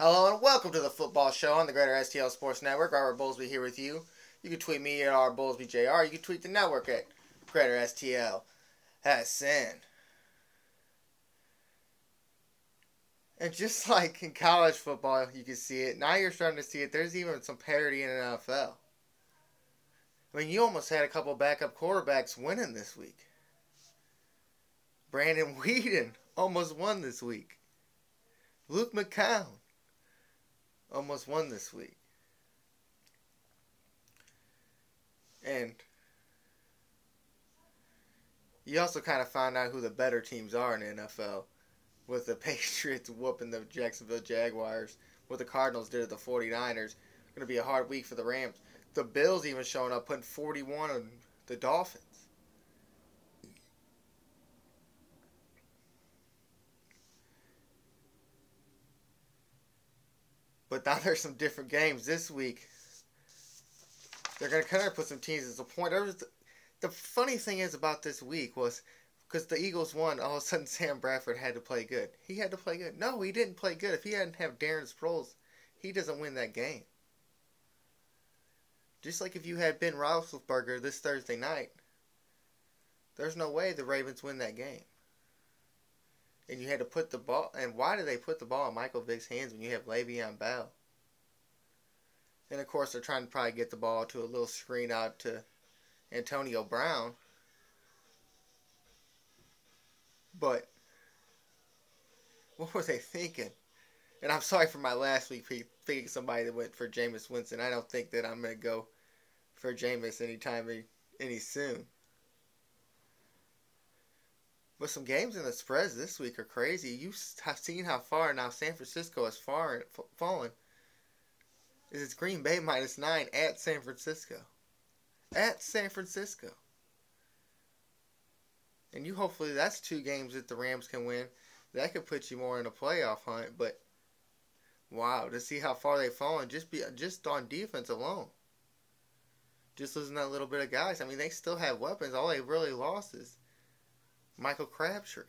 Hello and welcome to the Football Show on the Greater STL Sports Network. Robert Bowlesby here with you. You can tweet me at rbowlesbyjr. You can tweet the network at Greater STL. SN. And just like in college football, you can see it. Now you're starting to see it. There's even some parity in the NFL. I mean, you almost had a couple backup quarterbacks winning this week. Brandon Whedon almost won this week. Luke McCown almost won this week. And you also kind of found out who the better teams are in the NFL. With the Patriots whooping the Jacksonville Jaguars. What the Cardinals did to the 49ers. Going to be a hard week for the Rams. The Bills even showing up, putting 41 on the Dolphins. But now there's some different games this week. They're going to kind of put some teams as a point. The funny thing is about this week was because the Eagles won, all of a sudden Sam Bradford had to play good. He had to play good. No, he didn't play good. If he hadn't have Darren Sproles, he doesn't win that game. Just like if you had Ben Roethlisberger this Thursday night, there's no way the Ravens win that game. And you had to put the ball, and why did they put the ball in Michael Vick's hands when you have Le'Veon Bell? And of course they're trying to probably get the ball to a little screen out to Antonio Brown. But what were they thinking? And I'm sorry for my last week thinking somebody that went for Jameis Winston. I don't think that I'm going to go for Jameis any soon. But some games in the spreads this week are crazy. You have seen how far now San Francisco has fallen. It's Green Bay -9 at San Francisco. At San Francisco. And you hopefully that's 2 games that the Rams can win. That could put you more in a playoff hunt. But wow, to see how far they've fallen just on defense alone. Just losing that little bit of guys. I mean, they still have weapons. All they really lost is Michael Crabtree.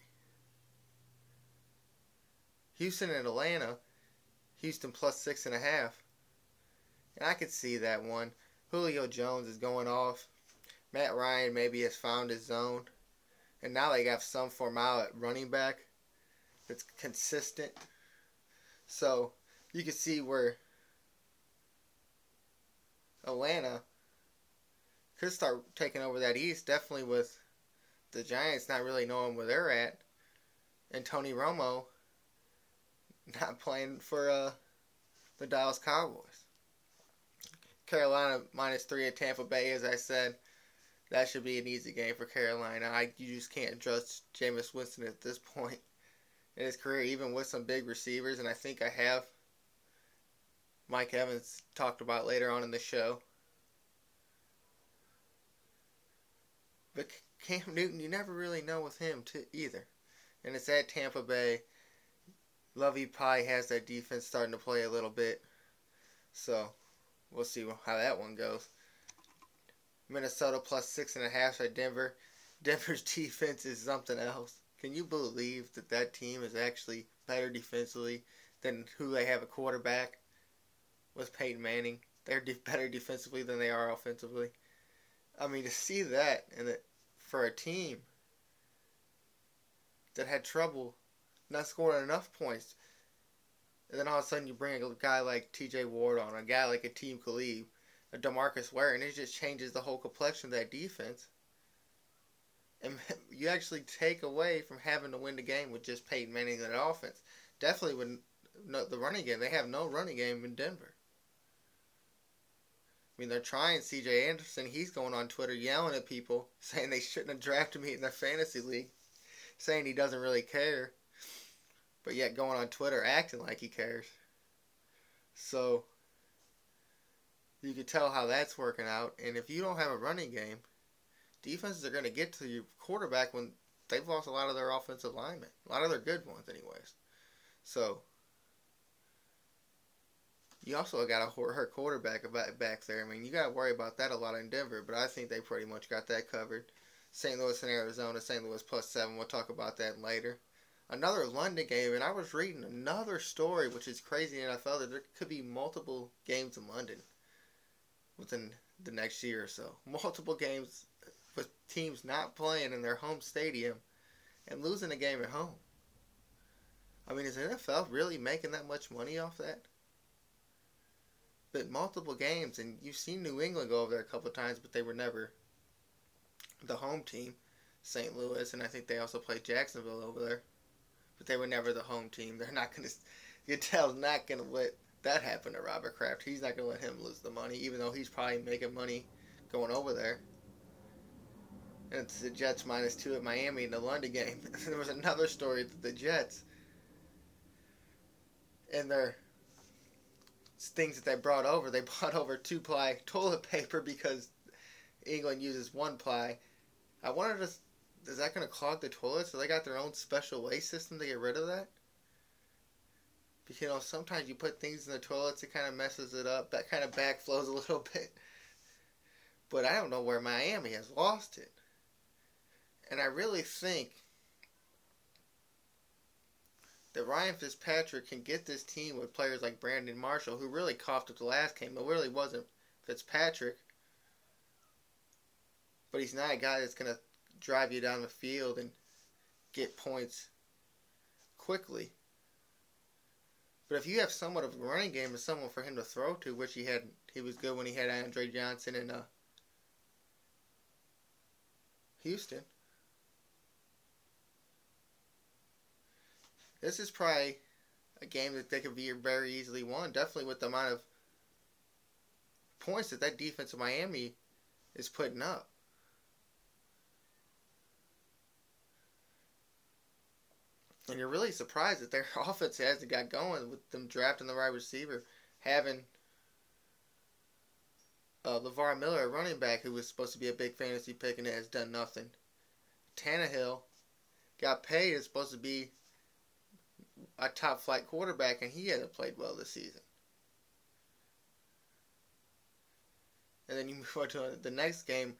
Houston and Atlanta. Houston +6.5. And I could see that one. Julio Jones is going off. Matt Ryan maybe has found his zone. And now they got some form out at running back that's consistent. So you can see where Atlanta could start taking over that East. Definitely with the Giants not really knowing where they're at. And Tony Romo not playing for the Dallas Cowboys. Carolina -3 at Tampa Bay, as I said. That should be an easy game for Carolina. You just can't trust Jameis Winston at this point in his career, even with some big receivers. And I think I have Mike Evans talked about later on in the show. But Cam Newton, you never really know with him either. And it's at Tampa Bay. Lovey Pie has that defense starting to play a little bit. So we'll see how that one goes. Minnesota +6.5 at Denver. Denver's defense is something else. Can you believe that team is actually better defensively than who they have a quarterback with Peyton Manning? They're better defensively than they are offensively. I mean, to see that and for a team that had trouble not scoring enough points, and then all of a sudden you bring a guy like T.J. Ward on, a guy like Akeem Khalib, a DeMarcus Ware, and it just changes the whole complexion of that defense. And you actually take away from having to win the game with just Peyton Manning and that offense. Definitely with the running game. They have no running game in Denver. I mean, they're trying C.J. Anderson. He's going on Twitter yelling at people, saying they shouldn't have drafted me in their fantasy league, saying he doesn't really care, but yet going on Twitter acting like he cares. So you can tell how that's working out. And if you don't have a running game, defenses are going to get to your quarterback when they've lost a lot of their offensive linemen. A lot of their good ones, anyways. So you also got a hurt quarterback back there. I mean, you got to worry about that a lot in Denver, but I think they pretty much got that covered. St. Louis and Arizona. St. Louis +7. We'll talk about that later. another London game, and I was reading another story, which is crazy in the NFL, that there could be multiple games in London within the next year or so. Multiple games with teams not playing in their home stadium and losing a game at home. I mean, is the NFL really making that much money off that? But multiple games, and you've seen New England go over there a couple of times, but they were never the home team. St. Louis, and I think they also played Jacksonville over there. But they were never the home team. They're not going to... Goodell's not going to let that happen to Robert Kraft. He's not going to let him lose the money, even though he's probably making money going over there. And it's the Jets -2 at Miami in the London game. There was another story that the Jets and their things that they brought over 2-ply toilet paper because England uses 1-ply. I wondered, is that going to clog the toilets? So they got their own special waste system to get rid of that? Because, you know, sometimes you put things in the toilets, it kind of messes it up. That kind of backflows a little bit. But I don't know where Miami has lost it. And I really think that Ryan Fitzpatrick can get this team with players like Brandon Marshall, who really coughed up the last game. It really wasn't Fitzpatrick. But he's not a guy that's going to drive you down the field and get points quickly. But if you have somewhat of a running game and someone for him to throw to, which he was good when he had Andre Johnson in Houston. This is probably a game that they could be very easily won. Definitely with the amount of points that defense of Miami is putting up. And you're really surprised that their offense hasn't got going with them drafting the right receiver, having LeVar Miller, a running back, who was supposed to be a big fantasy pick and has done nothing. Tannehill got paid, is supposed to be a top flight quarterback, and he hasn't played well this season. And then you move on to the next game,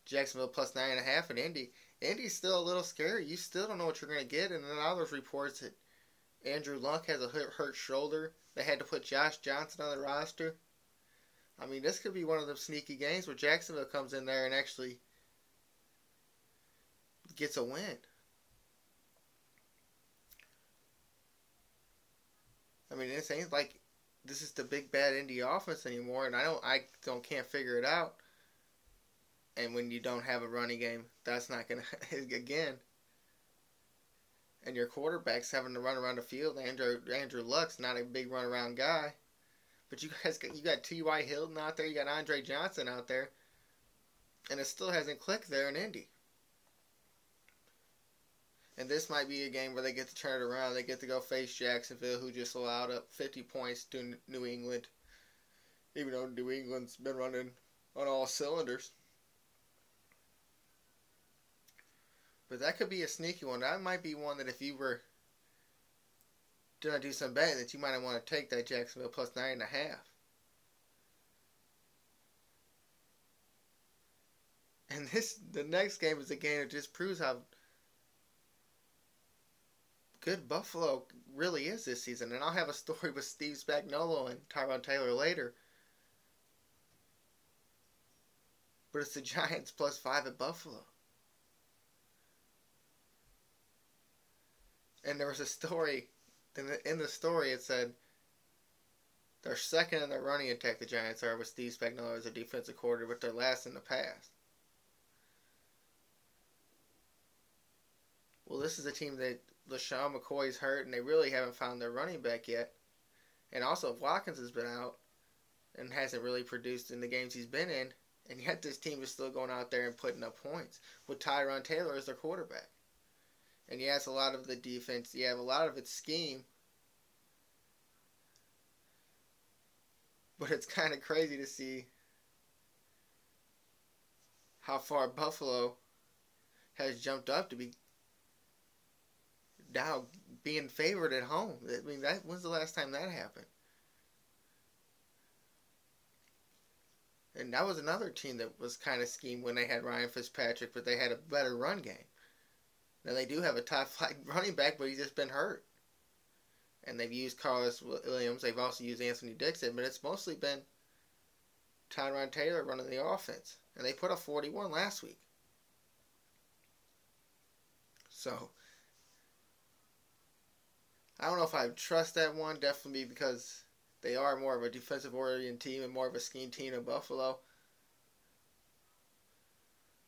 Jacksonville +9.5 in Indy. Indy's still a little scary. You still don't know what you're going to get. And then now there's reports that Andrew Luck has a hurt shoulder. They had to put Josh Johnson on the roster. I mean, this could be one of those sneaky games where Jacksonville comes in there and actually gets a win. I mean, this ain't like this is the big bad Indy offense anymore, and I can't figure it out. And when you don't have a running game, that's not going to, again. And your quarterback's having to run around the field. Andrew Luck's not a big run around guy. But you got T.Y. Hilton out there, you got Andre Johnson out there. And it still hasn't clicked there in Indy. And this might be a game where they get to turn it around. They get to go face Jacksonville, who just allowed up 50 points to New England. Even though New England's been running on all cylinders. But that could be a sneaky one. That might be one that if you were going to do some betting, that you might want to take that Jacksonville +9.5. And the next game is a game that just proves how good Buffalo really is this season. And I'll have a story with Steve Spagnuolo and Tyrod Taylor later. But it's the Giants +5 at Buffalo. And there was a story, in the story it said they're second in the running attack, the Giants are, with Steve Spagnuolo as a defensive coordinator, but they're last in the pass. Well, this is a team that LaShawn McCoy's hurt, and they really haven't found their running back yet. And also, Watkins has been out and hasn't really produced in the games he's been in, and yet this team is still going out there and putting up points with Tyrod Taylor as their quarterback. And yes, a lot of the defense, you have a lot of its scheme. But it's kind of crazy to see how far Buffalo has jumped up to be now being favored at home. I mean, when's the last time that happened? And that was another team that was kind of schemed when they had Ryan Fitzpatrick, but they had a better run game. Now they do have a top flight running back, but he's just been hurt. And they've used Carlos Williams. They've also used Anthony Dixon, but it's mostly been Tyrod Taylor running the offense. And they put up 41 last week. So, I don't know if I trust that one. Definitely because they are more of a defensive-oriented team and more of a scheme team than Buffalo.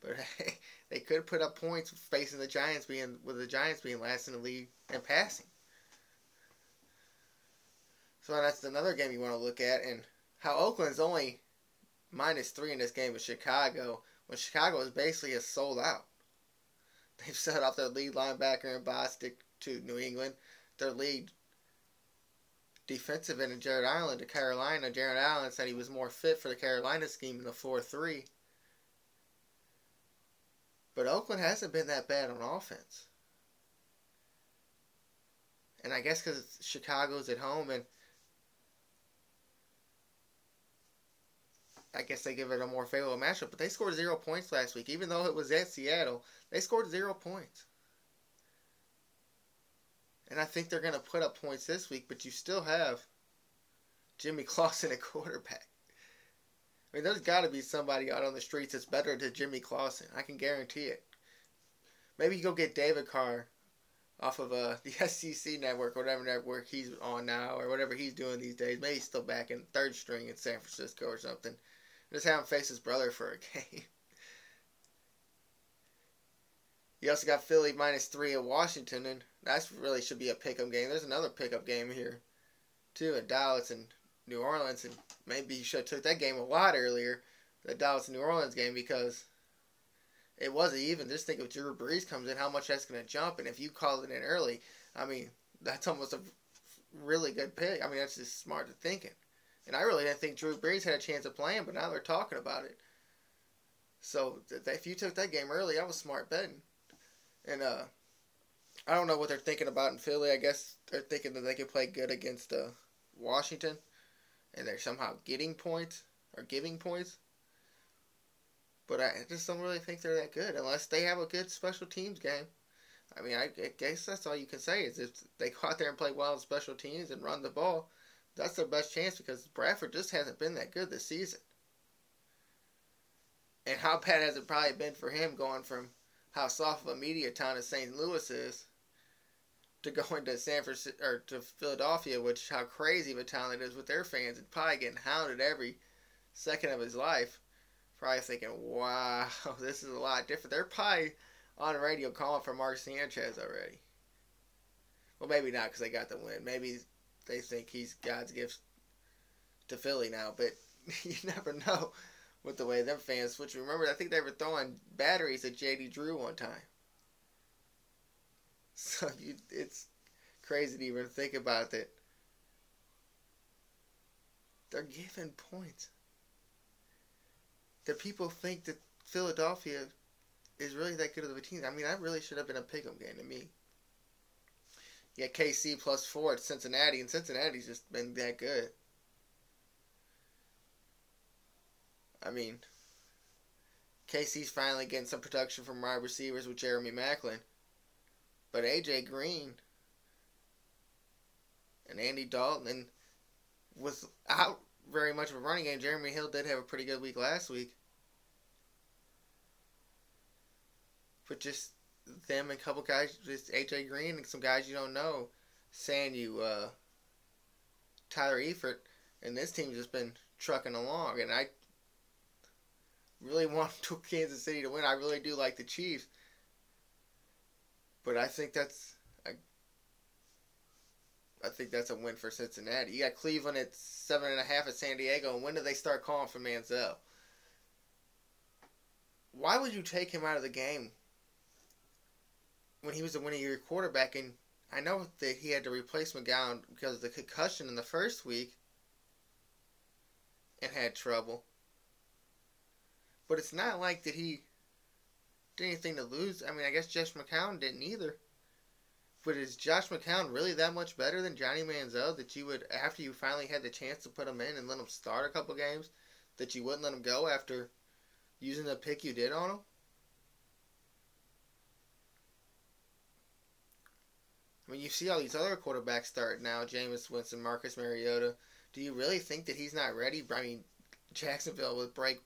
But hey, they could put up points facing the Giants being last in the league and passing. So that's another game you want to look at, and how Oakland's only -3 in this game with Chicago, when Chicago is basically a sold out. They've set off their lead linebacker in Bostic to New England, their lead defensive end, Jared Allen, to Carolina. Jared Allen said he was more fit for the Carolina scheme in the 4-3. But Oakland hasn't been that bad on offense. And I guess because Chicago's at home, and I guess they give it a more favorable matchup. But they scored 0 points last week. Even though it was at Seattle, they scored 0 points. And I think they're going to put up points this week, but you still have Jimmy Clausen at quarterback. I mean, there's got to be somebody out on the streets that's better than Jimmy Clausen. I can guarantee it. Maybe you go get David Carr off of the SEC network, or whatever network he's on now, or whatever he's doing these days. Maybe he's still back in third string in San Francisco or something. Just have him face his brother for a game. You also got Philly -3 at Washington, and that really should be a pick'em game. There's another pick'em game here, too, at Dallas and New Orleans, and maybe you should have took that game a lot earlier, the Dallas and New Orleans game, because it wasn't even. Just think if Drew Brees comes in, how much that's going to jump, and if you call it in early, I mean, that's almost a really good pick. I mean, that's just smart thinking. And I really didn't think Drew Brees had a chance of playing, but now they're talking about it. So if you took that game early, that was smart betting. And I don't know what they're thinking about in Philly. I guess they're thinking that they can play good against Washington, and they're somehow getting points or giving points. But I just don't really think they're that good unless they have a good special teams game. I mean, I guess that's all you can say is if they go out there and play well in special teams and run the ball, that's their best chance, because Bradford just hasn't been that good this season. And how bad has it probably been for him going from how soft of a media town as St. Louis is to going to San Francisco or to Philadelphia, which how crazy of a town it is with their fans, and probably getting hounded every second of his life. Probably thinking, wow, this is a lot different. They're probably on the radio calling for Mark Sanchez already. Well, maybe not because they got the win. Maybe they think he's God's gift to Philly now, but you never know with the way them fans switch. Remember, I think they were throwing batteries at J.D. Drew one time. So it's crazy to even think about that. They're giving points. The people think that Philadelphia is really that good of a team. I mean, that really should have been a pick'em game to me. You got KC +4 at Cincinnati, and Cincinnati's just been that good. I mean, KC's finally getting some production from wide receivers with Jeremy Maclin. But A.J. Green and Andy Dalton, and without very much of a running game, Jeremy Hill did have a pretty good week last week. But just them and a couple guys, just A.J. Green and some guys you don't know, Tyler Eifert, and this team's just been trucking along. And I really want Kansas City to win. I really do like the Chiefs. But I think that's a win for Cincinnati. You got Cleveland at 7.5 at San Diego, and when do they start calling for Manziel? Why would you take him out of the game when he was the winning-year quarterback? And I know that he had to replace McGowan because of the concussion in the first week and had trouble. But it's not like that he did anything to lose. I mean, I guess Josh McCown didn't either. But is Josh McCown really that much better than Johnny Manziel that you would, after you finally had the chance to put him in and let him start a couple games, that you wouldn't let him go after using the pick you did on him? I mean, you see all these other quarterbacks start now, Jameis Winston, Marcus Mariota. Do you really think that he's not ready? I mean, Jacksonville with Blake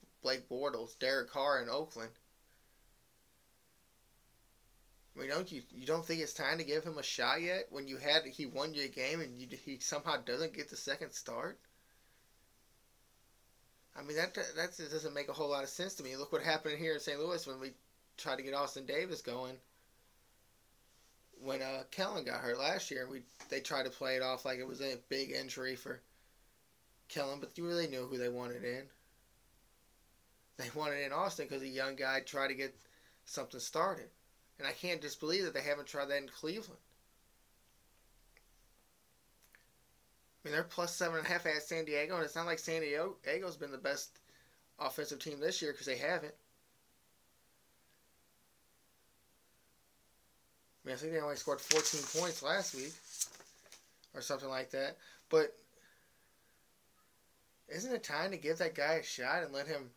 Bortles, Derek Carr in Oakland. I mean, you don't think it's time to give him a shot yet? When he won you a game and he somehow doesn't get the second start. I mean, that just doesn't make a whole lot of sense to me. Look what happened here in St. Louis when we tried to get Austin Davis going. When Kellen got hurt last year, they tried to play it off like it was a big injury for Kellen, but you really knew who they wanted in. They wanted in Austin because a young guy tried to get something started. And I can't just believe that they haven't tried that in Cleveland. I mean, they're plus 7.5 at San Diego, and it's not like San Diego's been the best offensive team this year because they haven't. I mean, I think they only scored 14 points last week or something like that. But isn't it time to give that guy a shot and let him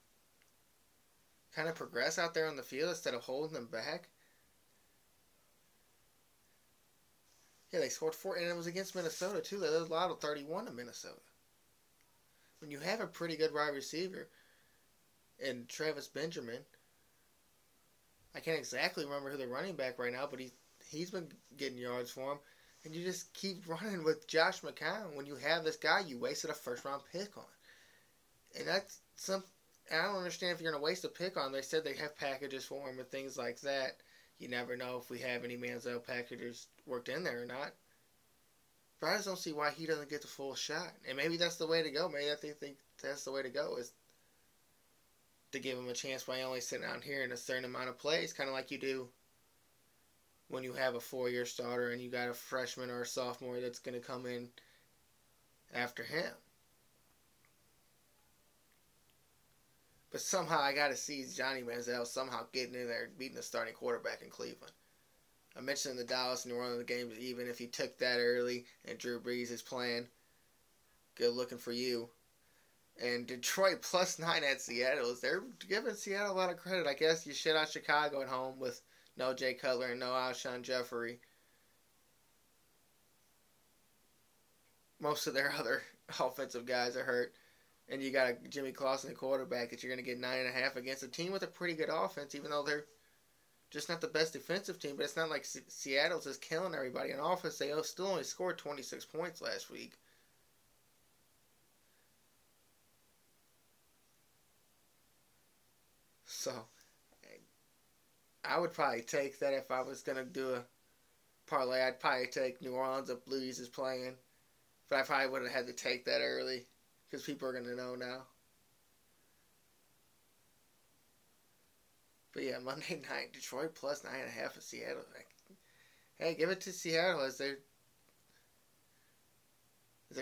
kind of progress out there on the field instead of holding him back? Yeah, they scored 4, and it was against Minnesota, too. They allowed 31 to Minnesota. When you have a pretty good wide receiver in Travis Benjamin, I can't exactly remember who the running back right now, but he's been getting yards for him, and you just keep running with Josh McCown. When you have this guy, you wasted a first-round pick on. And that's I don't understand if you're going to waste a pick on him. They said they have packages for him and things like that. You never know if we have any Manziel packages worked in there or not. But I just don't see why he doesn't get the full shot. And maybe that's the way to go. Maybe they think that's the way to go, is to give him a chance by only sitting out here in a certain amount of plays, kind of like you do when you have a 4-year starter and you got a freshman or a sophomore that's going to come in after him. But somehow I got to see Johnny Manziel somehow getting in there and beating the starting quarterback in Cleveland. I mentioned the Dallas New Orleans games, even if he took that early and Drew Brees is playing, good looking for you. And Detroit plus 9 at Seattle. They're giving Seattle a lot of credit. I guess you shit out Chicago at home with no Jay Cutler and no Alshon Jeffrey. Most of their other offensive guys are hurt. And you got a Jimmy Clausen, a quarterback, that you're going to get 9.5 against a team with a pretty good offense, even though they're just not the best defensive team. But it's not like Seattle's just killing everybody on offense. They still only scored 26 points last week. So, I would probably take that if I was going to do a parlay. I'd probably take New Orleans if Blues is playing. But I probably would have had to take that early, because people are going to know now. But yeah, Monday night, Detroit plus 9.5 at Seattle. Hey, give it to Seattle, as they're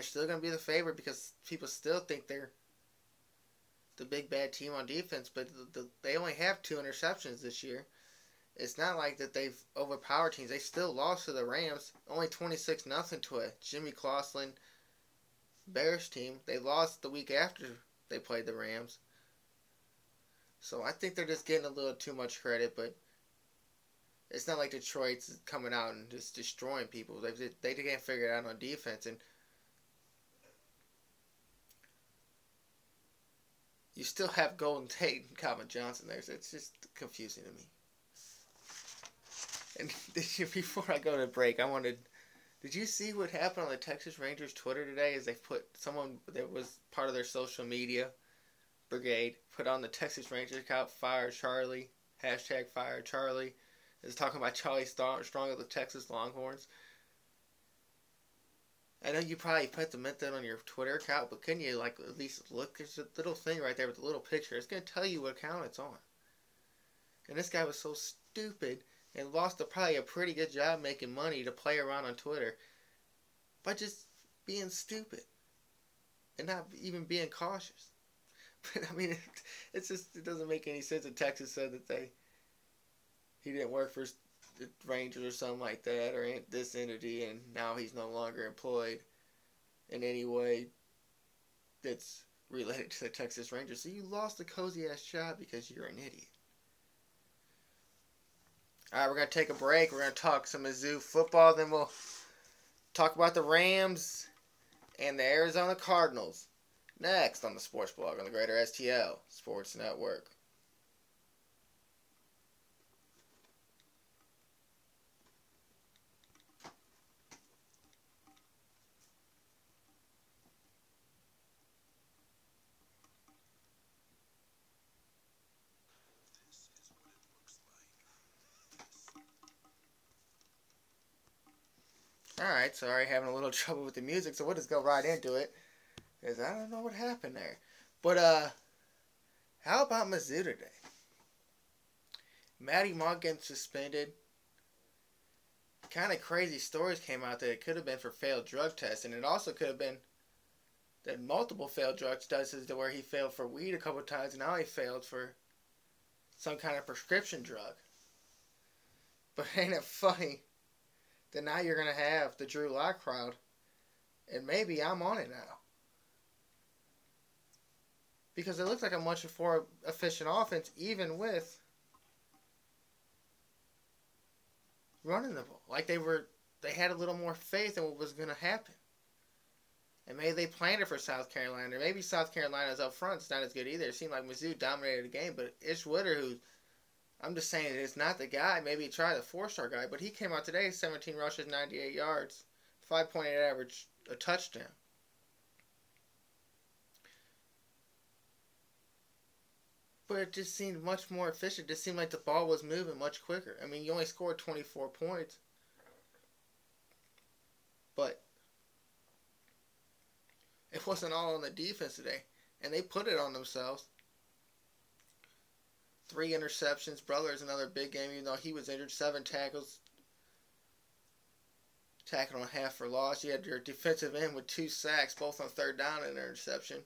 still going to be the favorite, because people still think they're the big bad team on defense, but they only have 2 interceptions this year. It's not like that they've overpowered teams. They still lost to the Rams, only 26-0 to a Jimmy Clausen Bears team. They lost the week after they played the Rams. So I think they're just getting a little too much credit, but it's not like Detroit's coming out and just destroying people. They can't figure it out on defense, and you still have Golden Tate and Calvin Johnson there, so it's just confusing to me. And before I go to break, did you see what happened on the Texas Rangers Twitter today? Is they put someone that was part of their social media brigade put on the Texas Rangers account, Fire Charlie, hashtag Fire Charlie. Is talking about Charlie Strong of the Texas Longhorns. I know you probably meant that on your Twitter account, but couldn't you at least look? There's a little thing right there with a little picture. It's going to tell you what account it's on. And this guy was so stupid and lost probably a pretty good job making money to play around on Twitter by just being stupid and not even being cautious. But I mean, it doesn't make any sense that Texas said that he didn't work for the Rangers or something like that, or this entity, and now he's no longer employed in any way that's related to the Texas Rangers. So you lost a cozy-ass job because you're an idiot. All right, we're going to take a break. We're going to talk some Mizzou football, then we'll talk about the Rams and the Arizona Cardinals next on the Sports Blog on the Greater STL Sports Network. Alright, sorry, having a little trouble with the music, so we'll just go right into it. Because I don't know what happened there. But, how about Mizzou today? Matty Monk getting suspended. Kind of crazy stories came out that it could have been for failed drug tests, and it also could have been that multiple failed drug tests to where he failed for weed a couple times, and now he failed for some kind of prescription drug. But ain't it funny that now you're going to have the Drew Lock crowd, and maybe I'm on it now. Because it looks like a much more efficient offense, even with running the ball. Like they had a little more faith in what was going to happen. And maybe they planned it for South Carolina. Or maybe South Carolina's up front is not as good either. It seemed like Mizzou dominated the game, but Ish Witter, who I'm just saying is not the guy. Maybe he tried the 4-star guy, but he came out today, 17 rushes, 98 yards, 5.8 average, a touchdown. But it just seemed much more efficient. It just seemed like the ball was moving much quicker. I mean, you only scored 24 points. But it wasn't all on the defense today. And they put it on themselves. 3 interceptions. Brother's another big game, even though he was injured. 7 tackles. Tackling on half for loss. You had your defensive end with 2 sacks, both on 3rd down and an interception.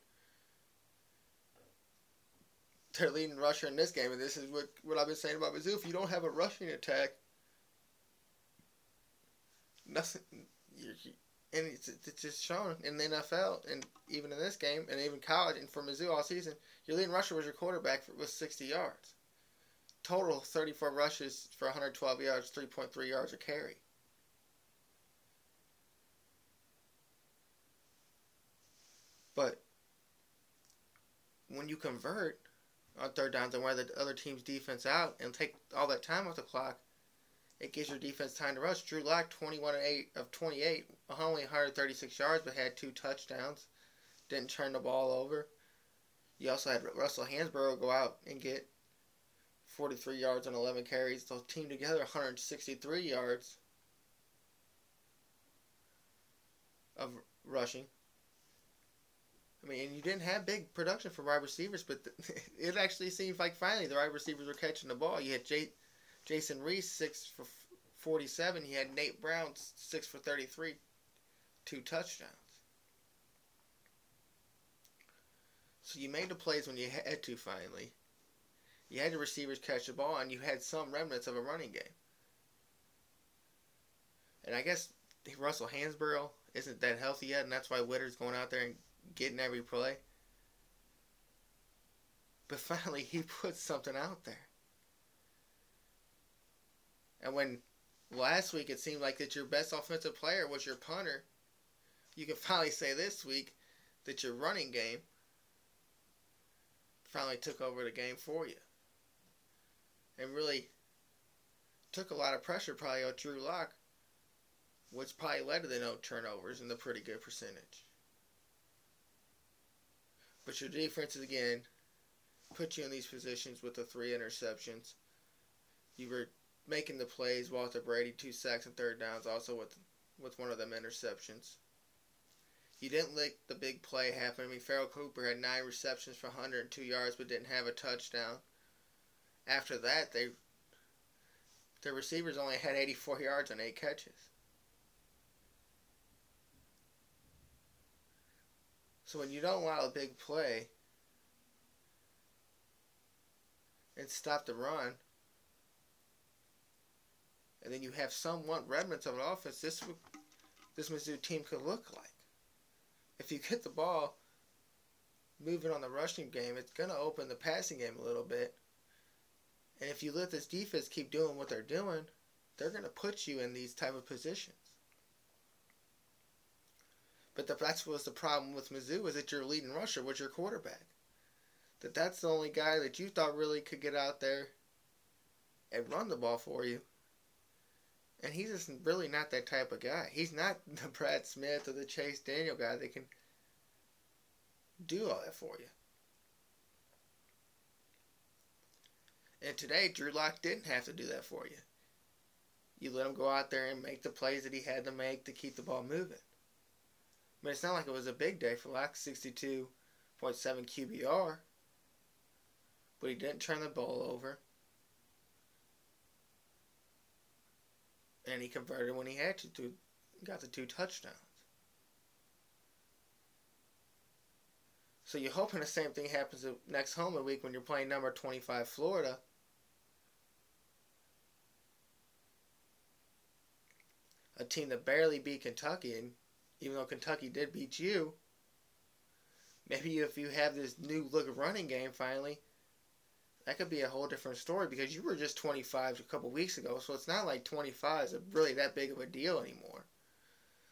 Their leading rusher in this game, and this is what I've been saying about Mizzou. If you don't have a rushing attack, nothing, and it's just shown in the NFL, and even in this game, and even college, and for Mizzou all season, your leading rusher was your quarterback with 60 yards. Total 34 rushes for 112 yards, 3.3 yards a carry. But when you convert on 3rd downs and wear the other team's defense out and take all that time off the clock, it gives your defense time to rush. Drew Lock, 21 of 28, only 136 yards, but had 2 touchdowns. Didn't turn the ball over. You also had Russell Hansborough go out and get 43 yards on 11 carries. The team together, 163 yards of rushing. I mean, and you didn't have big production for wide receivers, but it actually seems like finally the wide receivers were catching the ball. You had Jason Reese, 6 for 47. You had Nate Brown, 6 for 33, 2 touchdowns. So you made the plays when you had to finally. You had the receivers catch the ball, and you had some remnants of a running game. And I guess Russell Hansborough isn't that healthy yet, and that's why Witter's going out there and getting every play. But finally, he put something out there. And when last week it seemed like that your best offensive player was your punter, you can finally say this week that your running game finally took over the game for you. And really took a lot of pressure probably on Drew Lock, which probably led to the no turnovers and the pretty good percentage. But your defenses, again, put you in these positions with the 3 interceptions. You were making the plays. Walter Brady, 2 sacks and 3rd downs, also with one of them interceptions. You didn't let the big play happen. I mean, Farrell Cooper had 9 receptions for 102 yards but didn't have a touchdown. After that, their receivers only had 84 yards on 8 catches. So when you don't allow a big play and stop the run, and then you have somewhat remnants of an offense, this Mizzou team could look like. If you get the ball moving on the rushing game, it's going to open the passing game a little bit. And if you let this defense keep doing what they're doing, they're going to put you in these type of positions. But that's what's the problem with Mizzou, is that your leading rusher was your quarterback. That's the only guy that you thought really could get out there and run the ball for you. And he's just really not that type of guy. He's not the Brad Smith or the Chase Daniel guy that can do all that for you. And today, Drew Lock didn't have to do that for you. You let him go out there and make the plays that he had to make to keep the ball moving. I mean, it's not like it was a big day for Lock, 62.7 QBR. But he didn't turn the ball over. And he converted when he had to. Got the 2 touchdowns. So you're hoping the same thing happens next home week when you're playing number 25 Florida. A team that barely beat Kentucky, and even though Kentucky did beat you, maybe if you have this new look of running game finally, that could be a whole different story, because you were just 25 a couple weeks ago, so it's not like 25 is really that big of a deal anymore.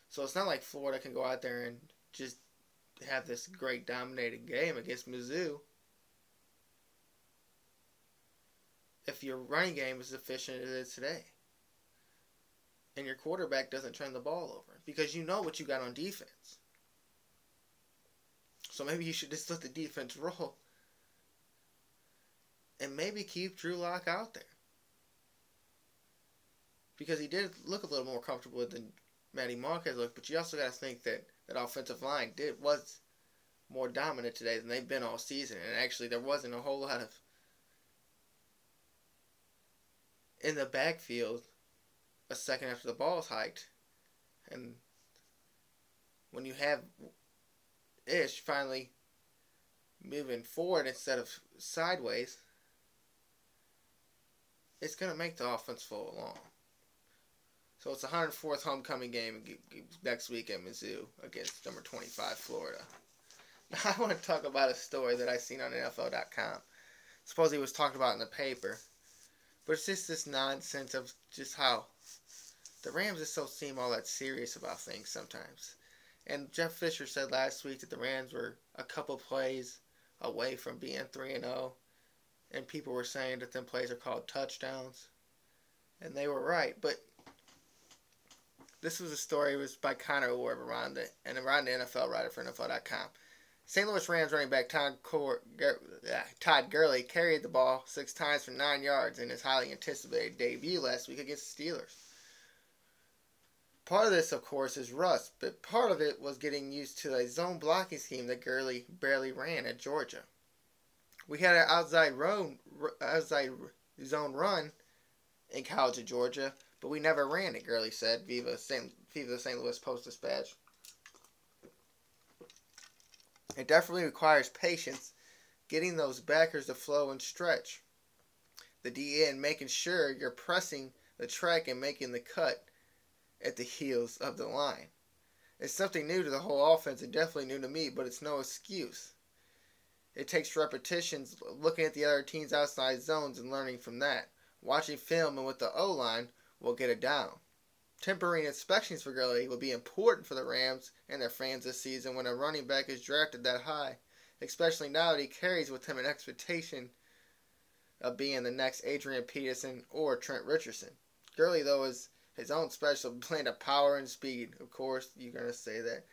So it's not like Florida can go out there and just have this great dominating game against Mizzou if your running game is efficient as it is today. And your quarterback doesn't turn the ball over, because you know what you got on defense. So maybe you should just let the defense roll and maybe keep Drew Lock out there, because he did look a little more comfortable than Matty Marquez looked. But you also got to think that that offensive line was more dominant today than they've been all season. And actually, there wasn't a whole lot of in the backfield a second after the ball's hiked. And when you have Ish finally moving forward instead of sideways, it's going to make the offense flow along. So it's the 104th homecoming game next week at Mizzou against number 25 Florida. Now I want to talk about a story that I seen on NFL.com. Supposedly it was talked about in the paper. But it's just this nonsense of just how the Rams just don't seem all that serious about things sometimes. And Jeff Fisher said last week that the Rams were a couple plays away from being 3-0. And people were saying that them plays are called touchdowns. And they were right. But this was a story, it was by Connor Orb around the NFL writer for NFL.com. St. Louis Rams running back Todd Gurley carried the ball 6 times for 9 yards in his highly anticipated debut last week against the Steelers. Part of this, of course, is rust, but part of it was getting used to a zone blocking scheme that Gurley barely ran at Georgia. We had an outside zone run in college at Georgia, but we never ran it, Gurley said, via the St. Louis Post-Dispatch. It definitely requires patience getting those backers to flow and stretch. The DN making sure you're pressing the track and making the cut at the heels of the line. It's something new to the whole offense and definitely new to me, but it's no excuse. It takes repetitions, looking at the other team's outside zones and learning from that. Watching film and with the O-line will get it down. Temporary inspections for Gurley will be important for the Rams and their fans this season when a running back is drafted that high, especially now that he carries with him an expectation of being the next Adrian Peterson or Trent Richardson. Gurley, though, is his own special blend of power and speed. Of course, you're going to say that.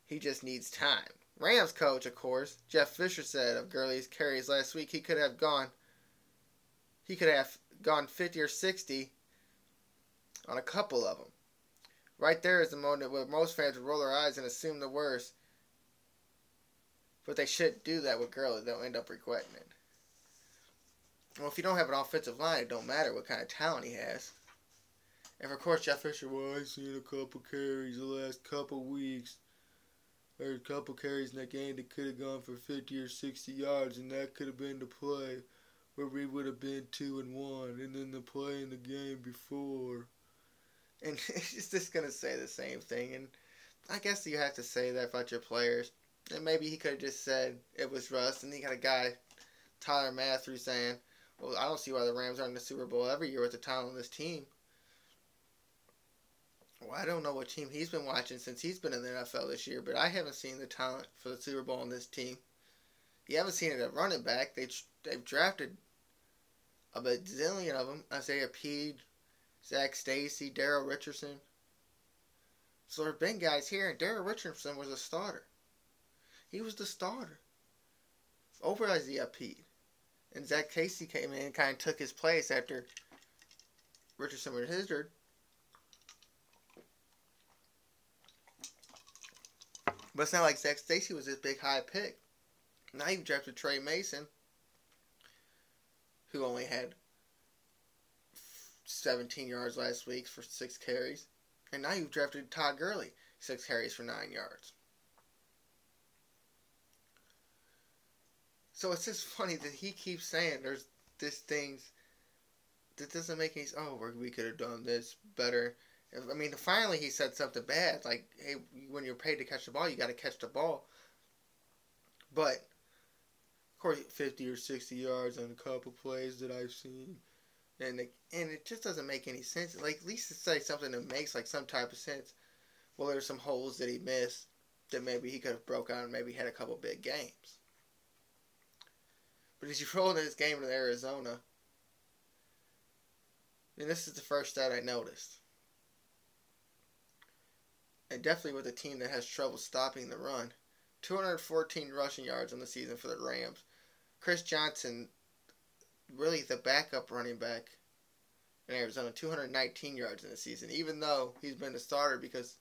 He just needs time. Rams coach, of course, Jeff Fisher said of Gurley's carries last week, he could have gone 50 or 60 on a couple of them. Right there is the moment where most fans would roll their eyes and assume the worst. But they shouldn't do that with Gurley. They'll end up regretting it. Well, if you don't have an offensive line, it don't matter what kind of talent he has. And of course, Jeff Fisher, I've seen a couple carries the last couple weeks. There's a couple carries in that game that could have gone for 50 or 60 yards, and that could have been the play where we would have been 2-1, and then the play in the game before. And it's just going to say the same thing. And I guess you have to say that about your players. And maybe he could have just said it was rust. And you got a guy, Tyler Matthews, saying, well, I don't see why the Rams aren't in the Super Bowl every year with the talent on this team. Well, I don't know what team he's been watching since he's been in the NFL this year, but I haven't seen the talent for the Super Bowl on this team. You haven't seen it at running back. They've drafted a bazillion of them. Isaiah Peed, Zach Stacy, Daryl Richardson. So there have been guys here, and Daryl Richardson was a starter. He was the starter over Isaiah Peed. And Zach Stacy came in and kind of took his place after Richardson was injured. But it's not like Zach Stacy was this big high pick. Now you've drafted Trey Mason, who only had 17 yards last week for 6 carries. And now you've drafted Todd Gurley, 6 carries for 9 yards. So it's just funny that he keeps saying there's this things that doesn't make any sense. Oh, we could have done this better. I mean, finally he said something bad, like, hey, when you're paid to catch the ball, you got to catch the ball. But, of course, 50 or 60 yards on a couple plays that I've seen. And it just doesn't make any sense. Like, at least say something that makes, like, some type of sense. Well, there's some holes that he missed that maybe he could have broke out and maybe had a couple big games. But as you roll into this game in Arizona, and this is the first stat I noticed. And definitely with a team that has trouble stopping the run. 214 rushing yards on the season for the Rams. Chris Johnson, really the backup running back in Arizona, 219 yards in the season, even though he's been the starter because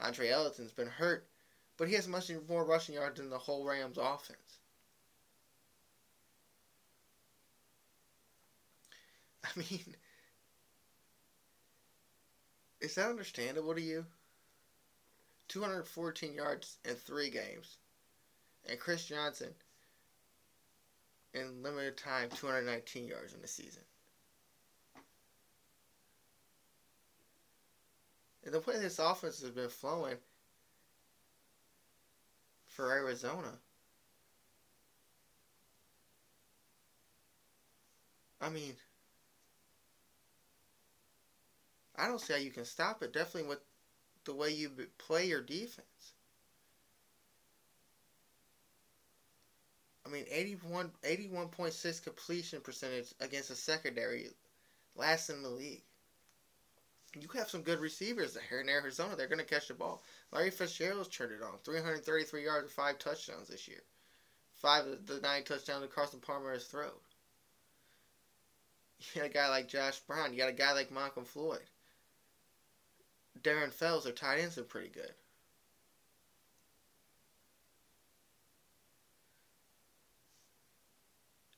Andre Ellison's been hurt. But he has much more rushing yards than the whole Rams offense. I mean, is that understandable to you? 214 yards in 3 games. And Chris Johnson, in limited time, 219 yards in the season. And the way this offense has been flowing for Arizona, I mean, I don't see how you can stop it. Definitely with the way you play your defense. I mean, 81.6 completion percentage against a secondary, last in the league. You have some good receivers here in Arizona. They're going to catch the ball. Larry Fitzgerald's turned it on. 333 yards and 5 touchdowns this year. 5 of the 9 touchdowns across the Palmer has thrown. You got a guy like Josh Brown. You got a guy like Malcolm Floyd. Darren Fells, their tight ends are pretty good.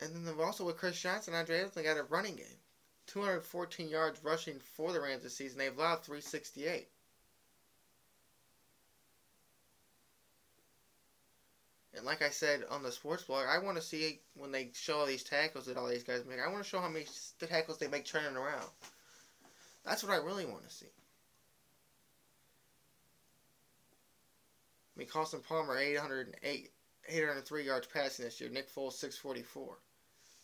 And then they've also with Chris Johnson, Andre Ellison got a running game. 214 yards rushing for the Rams this season. They've allowed 368. And like I said on the sports blog, I want to see when they show all these tackles that all these guys make. I want to show how many tackles they make turning around. That's what I really want to see. I mean, Carson Palmer, 803 yards passing this year. Nick Foles, 644.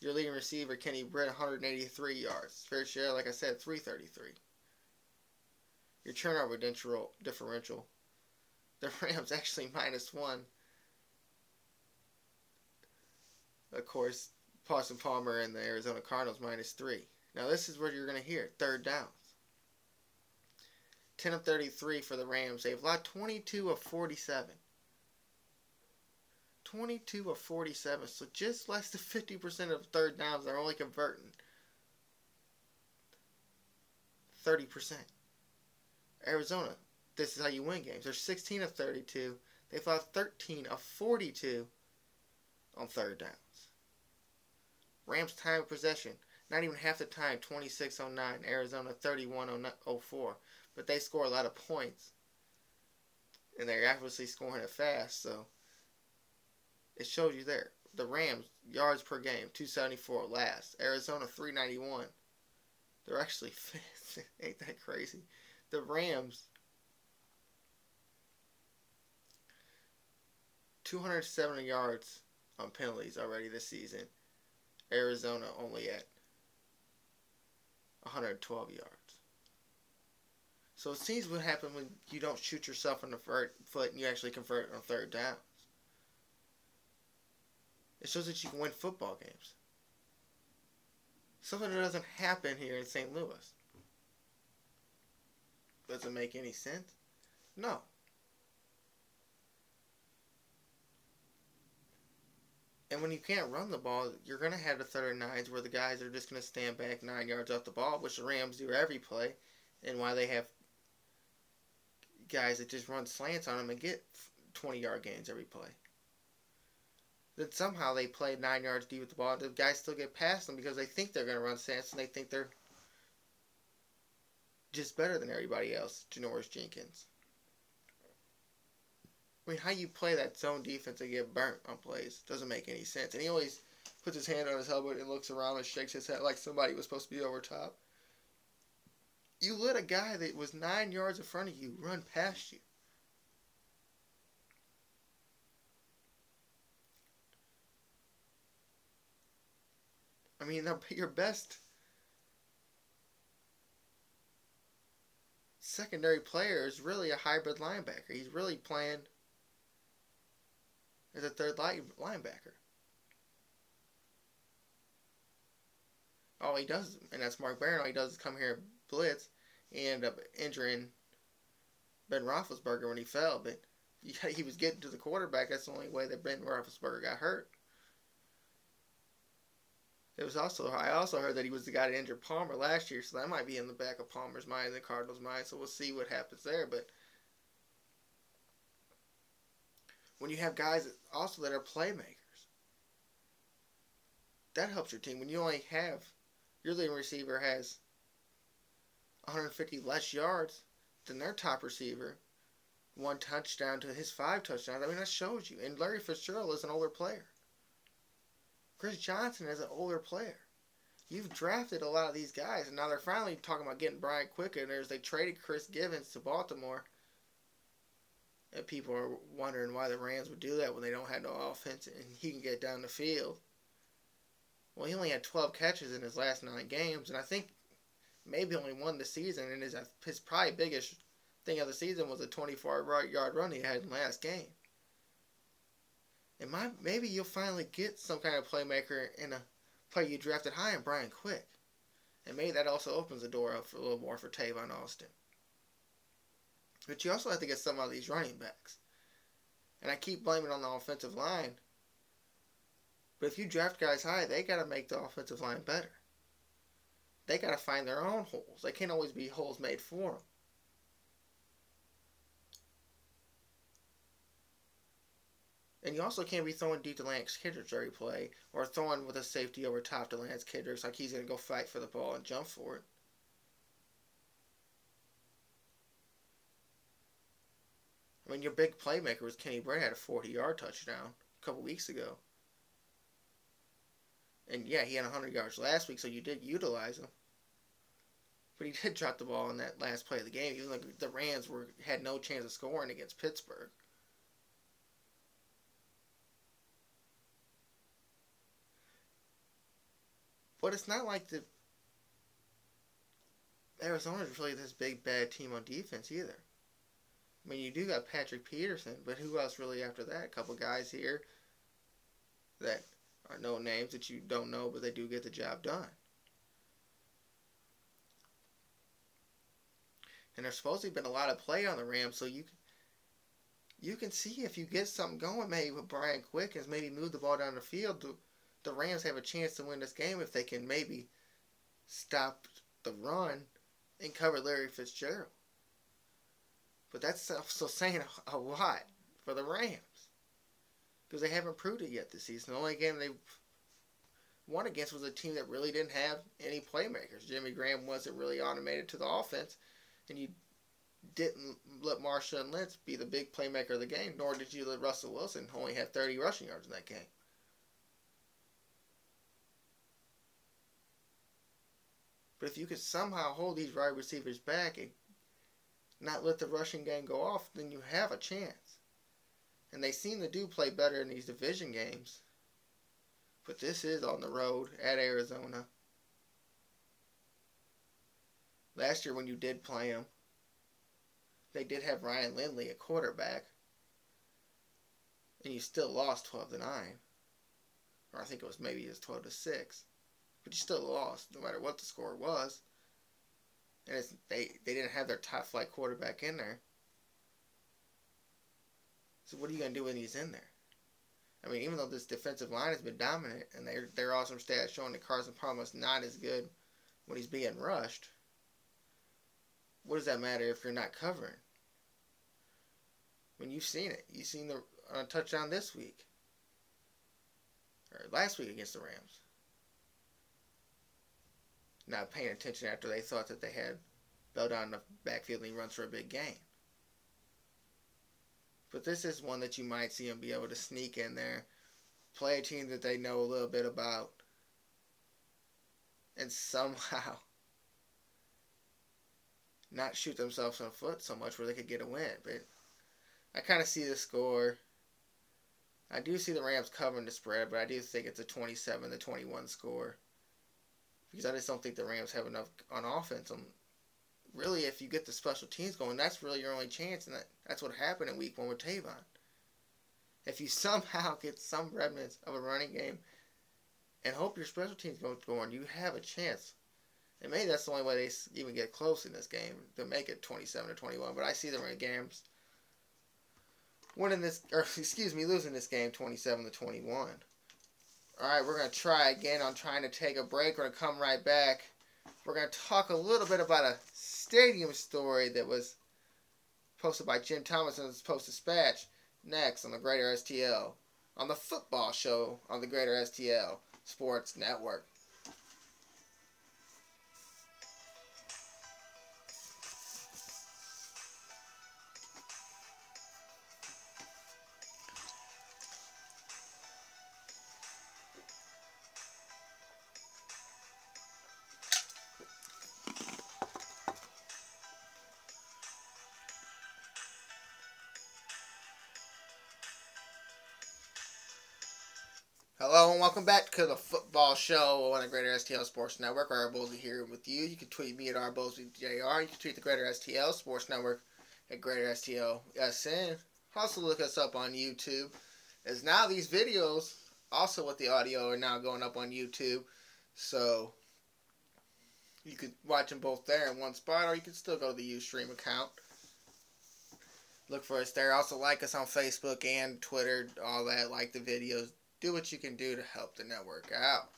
Your leading receiver, Kenny Britt, 183 yards. Fitzgerald, like I said, 333. Your turnover differential. The Rams actually -1. Of course, Carson Palmer and the Arizona Cardinals -3. Now this is what you're going to hear. Third downs. 10 of 33 for the Rams. They've allowed 22 of 47. 22 of 47. So just less than 50% of third downs. They're only converting 30%. Arizona, this is how you win games. They're 16 of 32. They've allowed 13 of 42 on third downs. Rams time of possession. Not even half the time. 26:09. Arizona 31:04. But they score a lot of points. And they're obviously scoring it fast. So it shows you there. The Rams, yards per game, 274 last. Arizona, 391. They're actually fifth. Ain't that crazy? The Rams, 270 yards on penalties already this season. Arizona only at 112 yards. So it seems what happens when you don't shoot yourself in the foot and you actually convert on third downs. It shows that you can win football games. Something that doesn't happen here in St. Louis. Does it make any sense? No. And when you can't run the ball, you're going to have the third and nines where the guys are just going to stand back 9 yards off the ball, which the Rams do every play, and why they have guys that just run slants on them and get 20-yard gains every play. Then somehow they play 9 yards deep with the ball, and the guys still get past them because they think they're going to run slants, and they think they're just better than everybody else, Janoris Jenkins. I mean, how you play that zone defense and get burnt on plays doesn't make any sense. And he always puts his hand on his helmet and looks around and shakes his head like somebody was supposed to be over top. You let a guy that was 9 yards in front of you run past you. I mean, your best secondary player is really a hybrid linebacker. He's really playing as a third linebacker. All he does, and that's Mark Barron, all he does is come here and blitz and end up injuring Ben Roethlisberger when he fell. But he was getting to the quarterback. That's the only way that Ben Roethlisberger got hurt. I also heard that he was the guy that injured Palmer last year, so that might be in the back of Palmer's mind and the Cardinals' mind, so we'll see what happens there. But when you have guys also that are playmakers, that helps your team. When you only have, your leading receiver has 150 less yards than their top receiver, 1 touchdown to his 5 touchdowns, I mean, that shows you. And Larry Fitzgerald is an older player. Chris Johnson is an older player. You've drafted a lot of these guys, and now they're finally talking about getting Brian Quick in there as they traded Chris Givens to Baltimore. And people are wondering why the Rams would do that when they don't have no offense and he can get down the field. Well, he only had 12 catches in his last 9 games, and I think maybe only won the season, and his probably biggest thing of the season was a 24-yard run he had in the last game. And maybe you'll finally get some kind of playmaker in a player you drafted high in Brian Quick. And maybe that also opens the door up for a little more for Tavon Austin. But you also have to get some of these running backs. And I keep blaming on the offensive line. But if you draft guys high, they got to make the offensive line better. They got to find their own holes. They can't always be holes made for them. And you also can't be throwing deep to Lance Kendricks every play, or throwing with a safety over top to Lance Kendricks like he's going to go fight for the ball and jump for it. I mean, your big playmaker was Kenny Brett, had a 40-yard touchdown a couple weeks ago. And yeah, he had 100 yards last week, so you did utilize him. But he did drop the ball in that last play of the game, even though the Rams had no chance of scoring against Pittsburgh. But it's not like the Arizona's really this big bad team on defense either. I mean, you do got Patrick Peterson, but who else really after that? A couple guys here that are no names that you don't know, but they do get the job done. And there's supposed to have been a lot of play on the Rams, so you can see if you get something going, maybe with Brian Quick, and maybe move the ball down the field. The Rams have a chance to win this game if they can maybe stop the run and cover Larry Fitzgerald. But that's also saying a lot for the Rams, because they haven't proved it yet this season. The only game they won against was a team that really didn't have any playmakers. Jimmy Graham wasn't really automated to the offense, and you didn't let Marshawn Lynch be the big playmaker of the game, nor did you let Russell Wilson only have 30 rushing yards in that game. But if you could somehow hold these wide receivers back and not let the rushing game go off, then you have a chance. And they seem to do play better in these division games. But this is on the road at Arizona. Last year when you did play them, they did have Ryan Lindley at quarterback, and you still lost 12-9, or I think it was 12-6, but you still lost no matter what the score was. And they didn't have their top flight quarterback in there. So what are you going to do when he's in there? I mean, even though this defensive line has been dominant, and their awesome stats showing that Carson Palmer's not as good when he's being rushed, what does that matter if you're not covering? When you've seen it. You've seen the touchdown this week. Or last week against the Rams. Not paying attention after they thought that they had Bell down in the backfield and he runs for a big gain. But this is one that you might see him be able to sneak in there, play a team that they know a little bit about, and somehow not shoot themselves in the foot so much where they could get a win. But I kind of see the score. I do see the Rams covering the spread, but I do think it's a 27-21 score. Because I just don't think the Rams have enough on offense. Really, if you get the special teams going, that's really your only chance, and that's what happened in Week 1 with Tavon. If you somehow get some remnants of a running game and hope your special teams goes going, you have a chance. And maybe that's the only way they even get close in this game, to make it 27-21. But I see the Rams losing this game 27-21. Alright, we're going to try again. I'm trying to take a break. We're going to come right back. We're going to talk a little bit about a stadium story that was posted by Jim Thomas in his Post-Dispatch next on the Greater STL, on the Football Show on the Greater STL Sports Network. Hello and welcome back to the Football Show on the Greater STL Sports Network. Arbosey here with you. You can tweet me at ArboseyJR. You can tweet the Greater STL Sports Network at Greater STLSN. Also look us up on YouTube. As now these videos, also with the audio, are now going up on YouTube. So you could watch them both there in one spot, or you can still go to the Ustream account. Look for us there. Also like us on Facebook and Twitter, all that. Like the videos. Do what you can do to help the network out.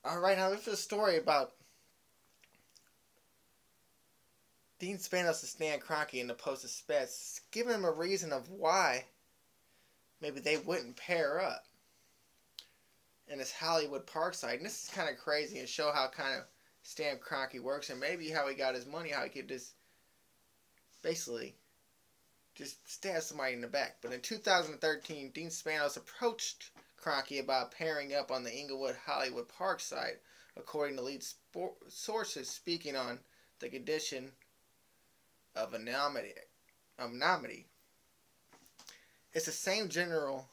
Alright, now this is a story about Dean Spanos and Stan Kroenke in the Post-Dispatch, giving them a reason of why maybe they wouldn't pair up in this Hollywood Parkside. And this is kind of crazy and show how kind of Stan Kroenke works and maybe how he got his money, how he could just basically just stab somebody in the back. But in 2013, Dean Spanos approached Kroenke about pairing up on the Inglewood Hollywood Parkside, according to lead sources speaking on the condition of anonymity. It's the same general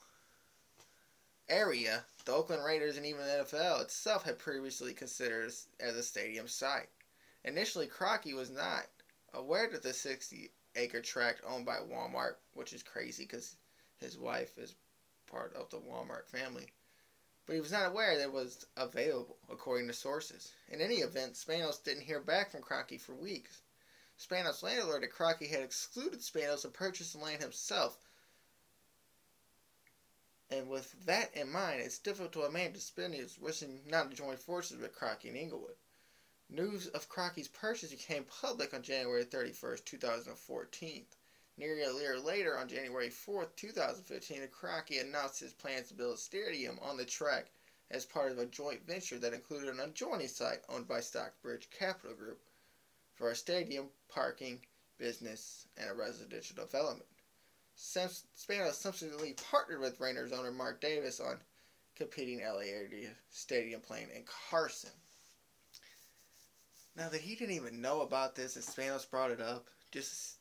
area the Oakland Raiders and even the NFL itself had previously considered as a stadium site. Initially, Kroenke was not aware that the 60-acre tract owned by Walmart, which is crazy because his wife is part of the Walmart family. But he was not aware that it was available, according to sources. In any event, Spanos didn't hear back from Kroenke for weeks. Spanos later learned that Kroenke had excluded Spanos and purchased the land himself. And with that in mind, it's difficult to imagine Spanos wishing not to join forces with Kroenke in Inglewood. News of Kroenke's purchase became public on January 31st, 2014. Nearly a year later, on January 4th, 2015, Kroenke announced his plans to build a stadium on the track as part of a joint venture that included an adjoining site owned by Stockbridge Capital Group for a stadium, parking, business, and a residential development. Spanos subsequently partnered with Raiders owner Mark Davis on competing LA area stadium plan in Carson. Now that he didn't even know about this, and Spanos brought it up, just,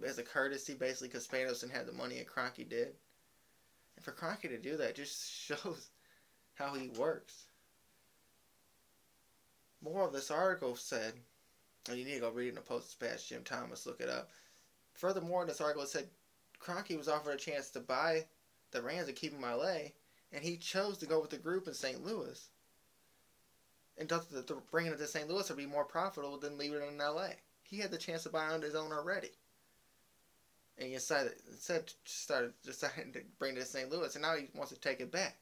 as a courtesy, basically, because Spanos didn't have the money and Kroenke did. And for Kroenke to do that just shows how he works. More of this article said, And you need to go read it in the Post-Dispatch. Jim Thomas, look it up. Furthermore, in this article, it said Kroenke was offered a chance to buy the Rams and keep him in LA, and he chose to go with the group in St. Louis. And thought that bringing it to St. Louis would be more profitable than leaving it in LA. He had the chance to buy on his own already. And he decided to bring it to St. Louis, and now he wants to take it back.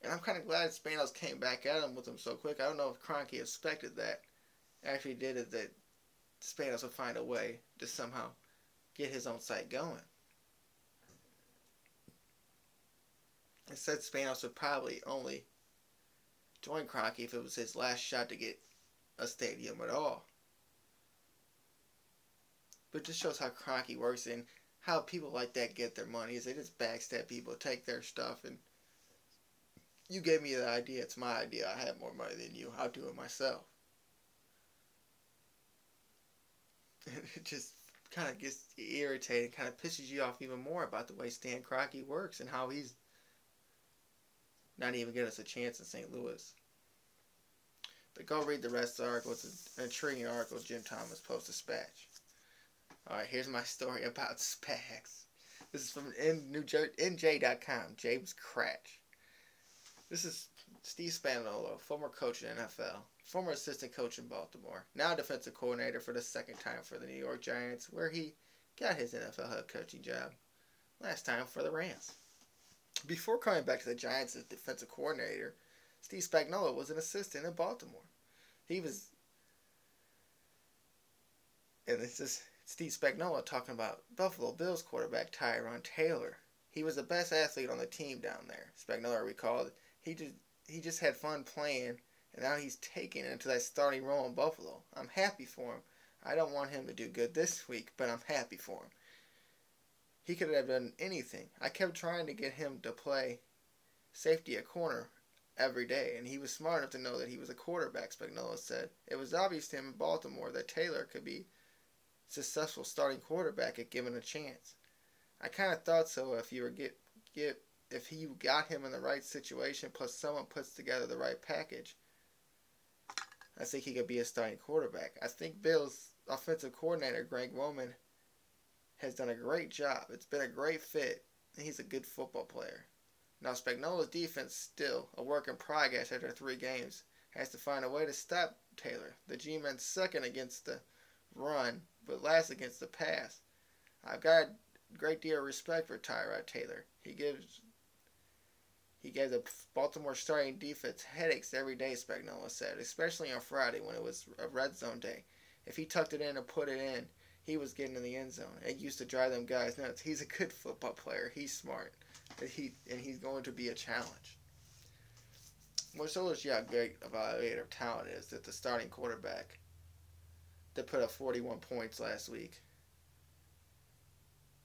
And I'm kind of glad Spanos came back at him with him so quick. I don't know if Kroenke expected that. After he did it, that Spanos would find a way to somehow get his own site going. It said Spanos would probably only join Kroenke if it was his last shot to get a stadium at all. But it just shows how Kroenke works and how people like that get their money. Is they just backstab people, take their stuff, and you gave me the idea, it's my idea, I have more money than you, I'll do it myself. And it just kind of gets irritated, kind of pisses you off even more about the way Stan Kroenke works and how he's not even getting us a chance in St. Louis. But go read the rest of the article. It's an intriguing article, Jim Thomas, Post-Dispatch. Alright, here's my story about Spags. This is from NJ.com, James Cratch. This is Steve Spagnuolo, former coach in the NFL, former assistant coach in Baltimore, now defensive coordinator for the second time for the New York Giants, where he got his NFL head coaching job last time for the Rams. Before coming back to the Giants as defensive coordinator, Steve Spagnuolo was an assistant in Baltimore. And this is Steve Spagnuolo talking about Buffalo Bills quarterback Tyrod Taylor. He was the best athlete on the team down there. Spagnuolo recalled he just had fun playing, and now he's taking it into that starting role in Buffalo. I'm happy for him. I don't want him to do good this week, but I'm happy for him. He could have done anything. I kept trying to get him to play safety at corner every day, and he was smart enough to know that he was a quarterback, Spagnuolo said. It was obvious to him in Baltimore that Taylor could be a successful starting quarterback if given a chance. I kind of thought so if you got him in the right situation, plus someone puts together the right package. I think he could be a starting quarterback. I think Bills' offensive coordinator, Greg Roman, has done a great job. It's been a great fit, and he's a good football player. Now, Spagnuolo's defense, still a work in progress after 3 games, has to find a way to stop Taylor. The G-Men's second against the run, but last against the pass. I've got a great deal of respect for Tyrod Taylor. He gave the Baltimore starting defense headaches every day, Spagnuolo said, especially on Friday when it was a red zone day. If he tucked it in and put it in, he was getting in the end zone. It used to drive them guys nuts. He's a good football player. He's smart. And he's going to be a challenge. What shows you how great evaluator of talent is that the starting quarterback that put up 41 points last week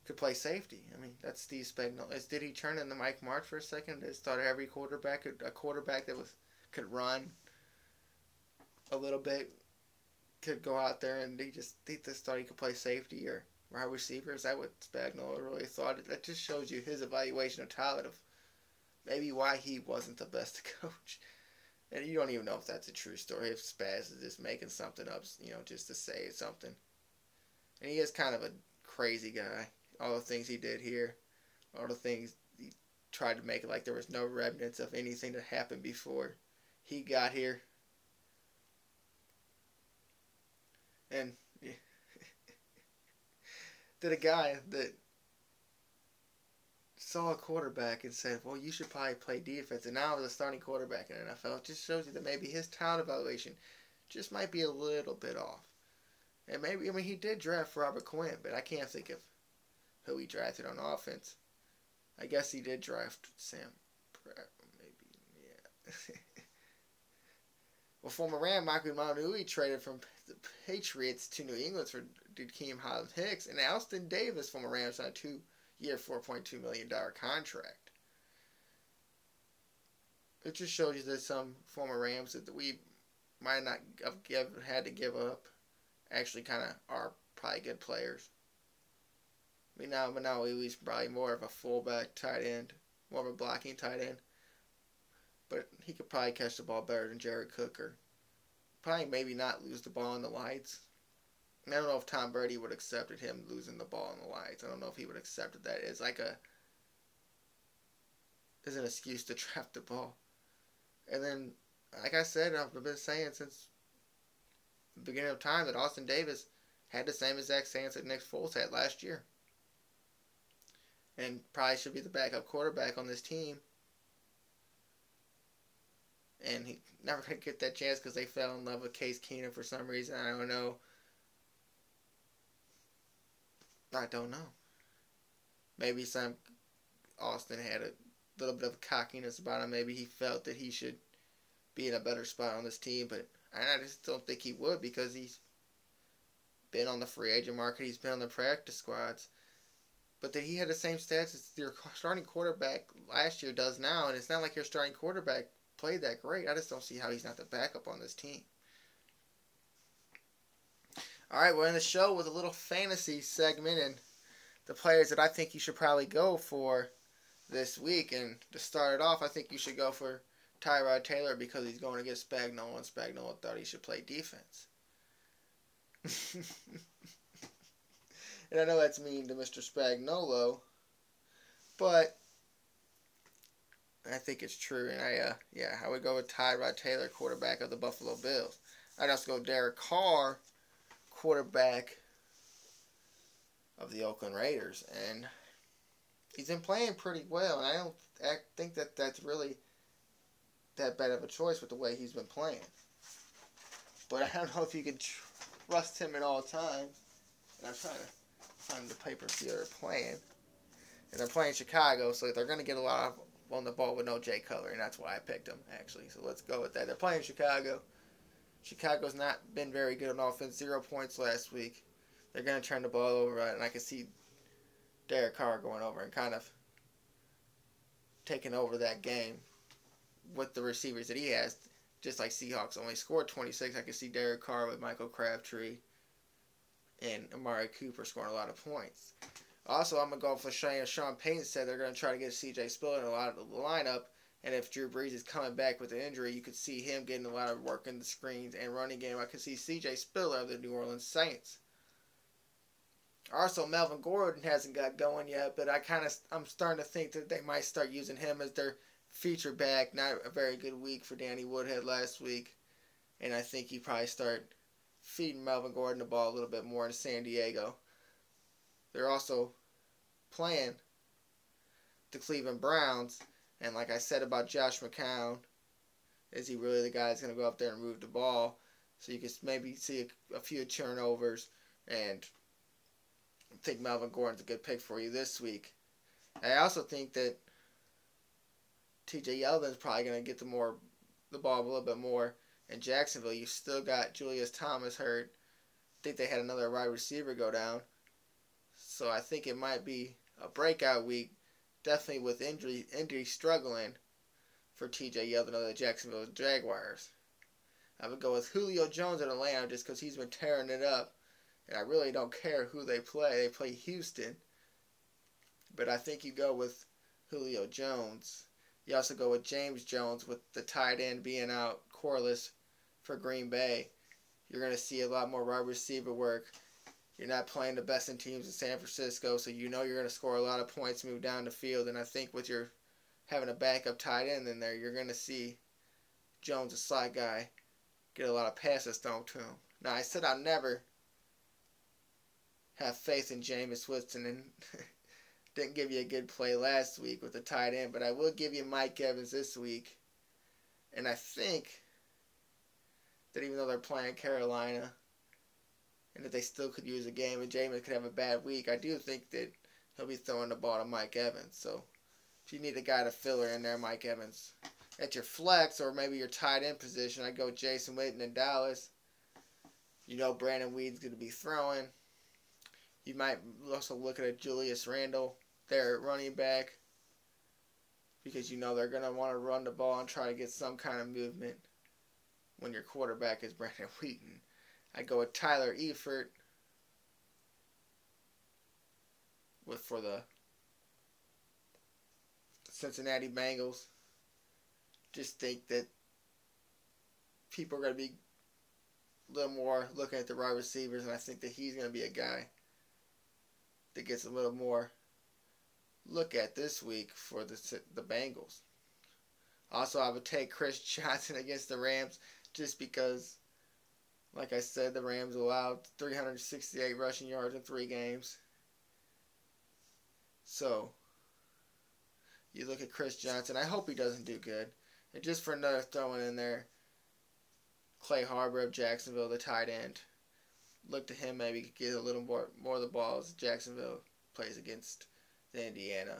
could play safety. I mean, that's Steve Spagnuolo. Did he turn into Mike Martz for a second? Did start every quarterback, a quarterback that could run a little bit, could go out there and he just thought he could play safety or wide receiver? Is that what Spagnuolo really thought? That just shows you his evaluation of talent of maybe why he wasn't the best coach. And you don't even know if that's a true story, if Spaz is just making something up, just to say something. And he is kind of a crazy guy. All the things he did here, all the things he tried to make it like there was no remnants of anything that happened before he got here. And that a guy that saw a quarterback and said, well, you should probably play defense, and now as a starting quarterback in the NFL, it just shows you that maybe his talent evaluation just might be a little bit off. And maybe, he did draft Robert Quinn, but I can't think of who he drafted on offense. I guess he did draft Sam Pratt, maybe, yeah. Well, former Ram Michael Maunui traded from the Patriots to New England for Dikeem Hicks, and Alston Davis, former Rams, signed a 2-year, $4.2 million contract. It just shows you that some former Rams that we might not have had to give up actually kind of are probably good players. Now he's probably more of a fullback tight end, more of a blocking tight end. but he could probably catch the ball better than Jared Cook, or probably maybe not lose the ball in the lights. I don't know if Tom Brady would have accepted him losing the ball in the lights. I don't know if he would have accepted that as as an excuse to trap the ball. And then, like I said, I've been saying since the beginning of time that Austin Davis had the same exact stance that Nick Foles had last year. And probably should be the backup quarterback on this team. And he never going to get that chance because they fell in love with Case Keenum for some reason. I don't know. Maybe Austin had a little bit of cockiness about him. Maybe he felt that he should be in a better spot on this team, but I just don't think he would because he's been on the free agent market. He's been on the practice squads. But that he had the same stats as your starting quarterback last year does now, and it's not like your starting quarterback played that great. I just don't see how he's not the backup on this team. All right, we're in the show with a little fantasy segment and the players that I think you should probably go for this week. And to start it off, I think you should go for Tyrod Taylor because he's going against Spagnuolo, and Spagnuolo thought he should play defense. And I know that's mean to Mr. Spagnuolo, but I think it's true. And I would go with Tyrod Taylor, quarterback of the Buffalo Bills. I'd also go Derek Carr, quarterback of the Oakland Raiders. And he's been playing pretty well, and I don't think that that's really that bad of a choice with the way he's been playing. But I don't know if you can trust him at all times. And I'm trying to find the paper see they're playing. And they're playing Chicago, so they're going to get a lot on the ball with no Jay Cutler, and that's why I picked him, actually. So let's go with that. They're playing Chicago. Chicago's not been very good on offense. 0 points last week. They're going to turn the ball over, and I can see Derek Carr going over and kind of taking over that game with the receivers that he has. Just like Seahawks only scored 26, I can see Derek Carr with Michael Crabtree and Amari Cooper scoring a lot of points. Also, I'm going to go for Sean Payton said they're going to try to get C.J. Spiller in a lot of the lineup. And if Drew Brees is coming back with an injury, you could see him getting a lot of work in the screens and running game. I could see C.J. Spiller of the New Orleans Saints. Also, Melvin Gordon hasn't got going yet, but I'm starting to think that they might start using him as their feature back. Not a very good week for Danny Woodhead last week. And I think you probably start feeding Melvin Gordon the ball a little bit more in San Diego. They're also playing the Cleveland Browns. And like I said about Josh McCown, is he really the guy that's going to go up there and move the ball? So you can maybe see a few turnovers, and I think Melvin Gordon's a good pick for you this week. I also think that T.J. Yeldon's probably going to get the ball a little bit more. In Jacksonville, you still got Julius Thomas hurt. I think they had another wide receiver go down. So I think it might be a breakout week, definitely with injury struggling for T.J. Yeldon of the Jacksonville Jaguars. I would go with Julio Jones in Atlanta just because he's been tearing it up. And I really don't care who they play. They play Houston. But I think you go with Julio Jones. You also go with James Jones with the tight end being out, Corliss, for Green Bay. You're going to see a lot more wide receiver work. You're not playing the best in teams in San Francisco, so you know you're going to score a lot of points, move down the field. And I think with your having a backup tight end in there, you're going to see Jones, a slot guy, get a lot of passes thrown to him. Now, I said I'll never have faith in Jameis Winston, and didn't give you a good play last week with the tight end, but I will give you Mike Evans this week. And I think that even though they're playing Carolina, and that they still could use a game, and Jameis could have a bad week, I do think that he'll be throwing the ball to Mike Evans. So if you need a guy to fill her in there, Mike Evans. At your flex, or maybe your tight end position, I'd go Jason Witten in Dallas. You know Brandon Weed's going to be throwing. You might also look at a Julius Randle, their running back, because you know they're going to want to run the ball and try to get some kind of movement when your quarterback is Brandon Wheaton. I'd go with Tyler Eifert for the Cincinnati Bengals. just think that people are going to be a little more looking at the wide receivers, and I think that he's going to be a guy that gets a little more look at this week for the Bengals. Also, I would take Chris Johnson against the Rams just because, like I said, the Rams allowed 368 rushing yards in 3 games. So, you look at Chris Johnson. I hope he doesn't do good. And just for another throwing in there, Clay Harbor of Jacksonville, the tight end. Look to him maybe get a little more of the ball as Jacksonville plays against the Indiana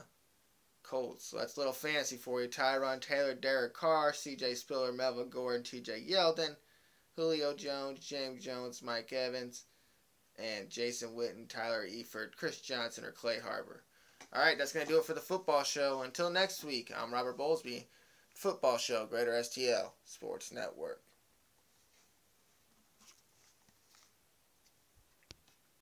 Colts. So that's a little fantasy for you. Tyron Taylor, Derek Carr, C.J. Spiller, Melvin Gordon, T.J. Yeldon, Julio Jones, James Jones, Mike Evans, and Jason Witten, Tyler Eifert, Chris Johnson, or Clay Harbor. All right, that's going to do it for the Football Show. Until next week, I'm Robert Bowlesby. Football Show, Greater STL Sports Network.